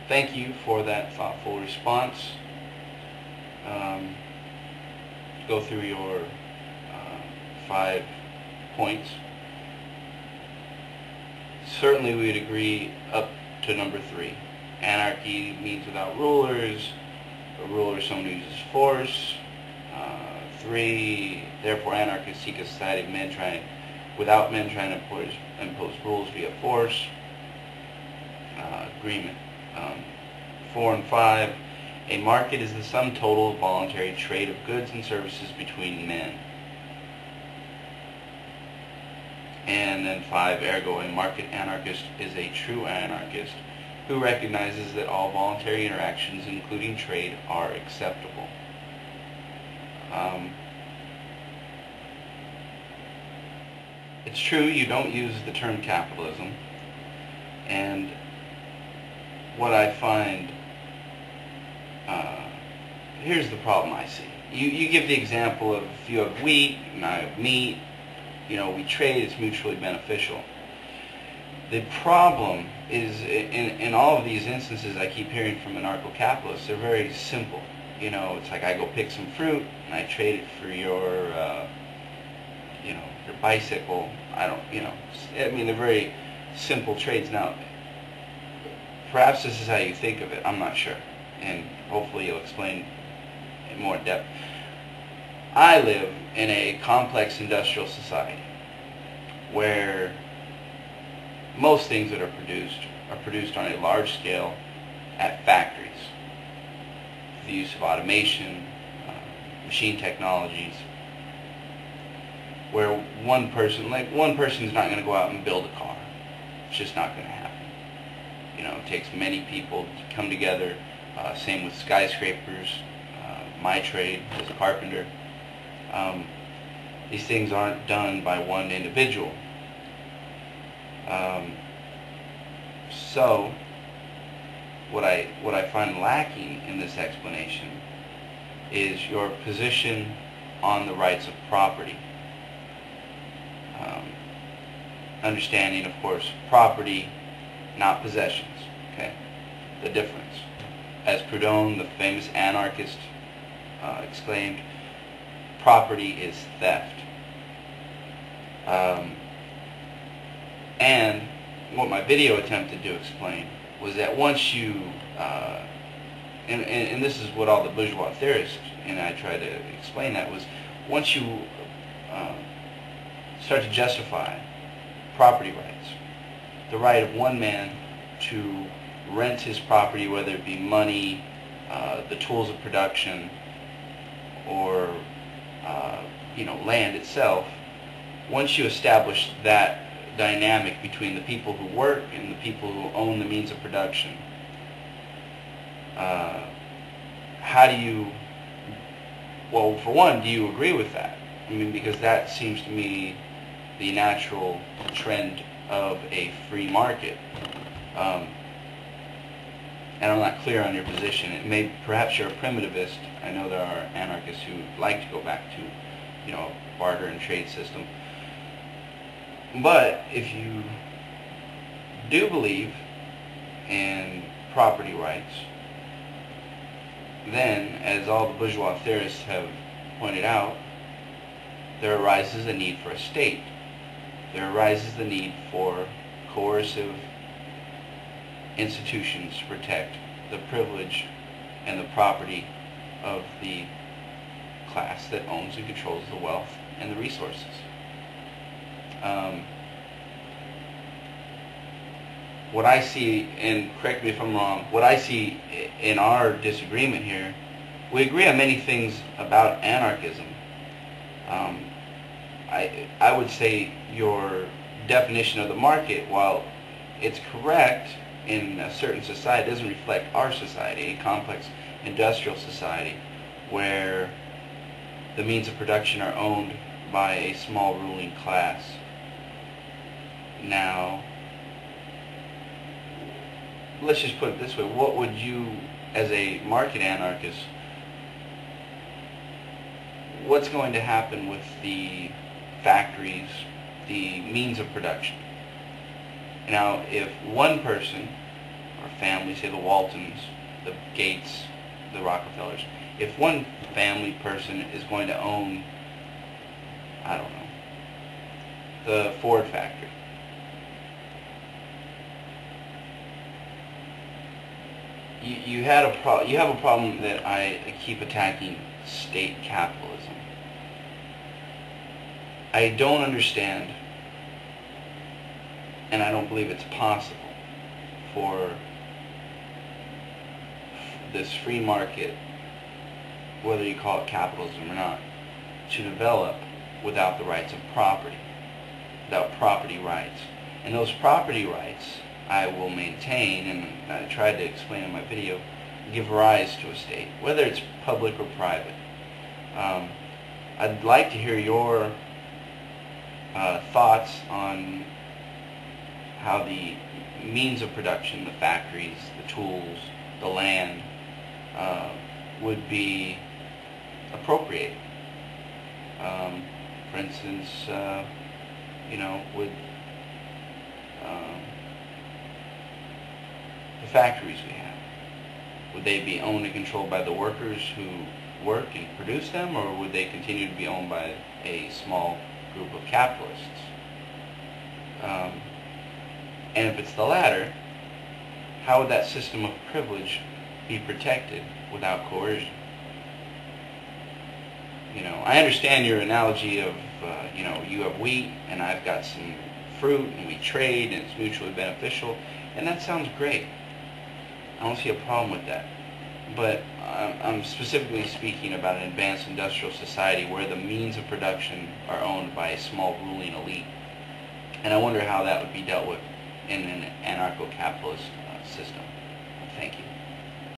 thank you for that thoughtful response. Go through your 5 points. Certainly we would agree up to number 3. Anarchy means without rulers. A ruler is someone who uses force. 3, therefore anarchists seek a society of men without men trying to impose rules via force. Agreement. 4 and 5, a market is the sum total of voluntary trade of goods and services between men. And then 5, ergo, a market anarchist is a true anarchist who recognizes that all voluntary interactions, including trade, are acceptable. It's true you don't use the term capitalism, and what I find, here's the problem I see. You give the example of if you have wheat and I have meat, we trade, it's mutually beneficial. The problem is, in all of these instances I keep hearing from anarcho-capitalists, they're very simple. It's like I go pick some fruit and I trade it for your bicycle. They're very simple trades. Now, perhaps this is how you think of it, I'm not sure, and hopefully you'll explain in more depth. I live in a complex industrial society where most things that are produced on a large scale at factories. The use of automation, machine technologies, where one person's not going to go out and build a car. It's just not going to happen. It takes many people to come together. Same with skyscrapers. My trade as a carpenter. These things aren't done by one individual. So, what I find lacking in this explanation is your position on the rights of property. Understanding, of course, property, not possessions. Okay, the difference. As Proudhon, the famous anarchist, exclaimed, property is theft. And what my video attempted to explain was that once you, and this is what all the bourgeois theorists, and I try to explain that, was once you start to justify property rights, the right of one man to rent his property, whether it be money, the tools of production, or land itself, once you establish that dynamic between the people who work and the people who own the means of production, how do you, well, for one, do you agree with that? Because that seems to me the natural trend of a free market. And I'm not clear on your position. Perhaps you're a primitivist. I know there are anarchists who like to go back to, a barter and trade system. But if you do believe in property rights, then, as all the bourgeois theorists have pointed out, there arises a need for a state. There arises the need for coercive institutions to protect the privilege and the property of the class that owns and controls the wealth and the resources. What I see, and correct me if I'm wrong, what I see in our disagreement here, we agree on many things about anarchism. I would say your definition of the market, while it's correct in a certain society, doesn't reflect our society, a complex industrial society where the means of production are owned by a small ruling class. Now, let's just put it this way. What would you, as a market anarchist, what's going to happen with the factories, the means of production? Now, if one person or family, say the Waltons, the Gates, the Rockefellers. If one family person is going to own, I don't know, the Ford factory, you have a problem that I keep attacking state capitalism. I don't understand, and I don't believe it's possible for this free market, whether you call it capitalism or not, to develop without the rights of property, without property rights. And those property rights I will maintain, and I tried to explain in my video, give rise to a state, whether it's public or private. I'd like to hear your thoughts on how the means of production, the factories, the tools, the land, would be appropriated. For instance, would the factories we have, would they be owned and controlled by the workers who work and produce them, or would they continue to be owned by a small group of capitalists? And if it's the latter, how would that system of privilege be protected without coercion? I understand your analogy of, you have wheat and I've got some fruit and we trade and it's mutually beneficial, and that sounds great. I don't see a problem with that. But I'm specifically speaking about an advanced industrial society where the means of production are owned by a small ruling elite. And I wonder how that would be dealt with in an anarcho-capitalist system.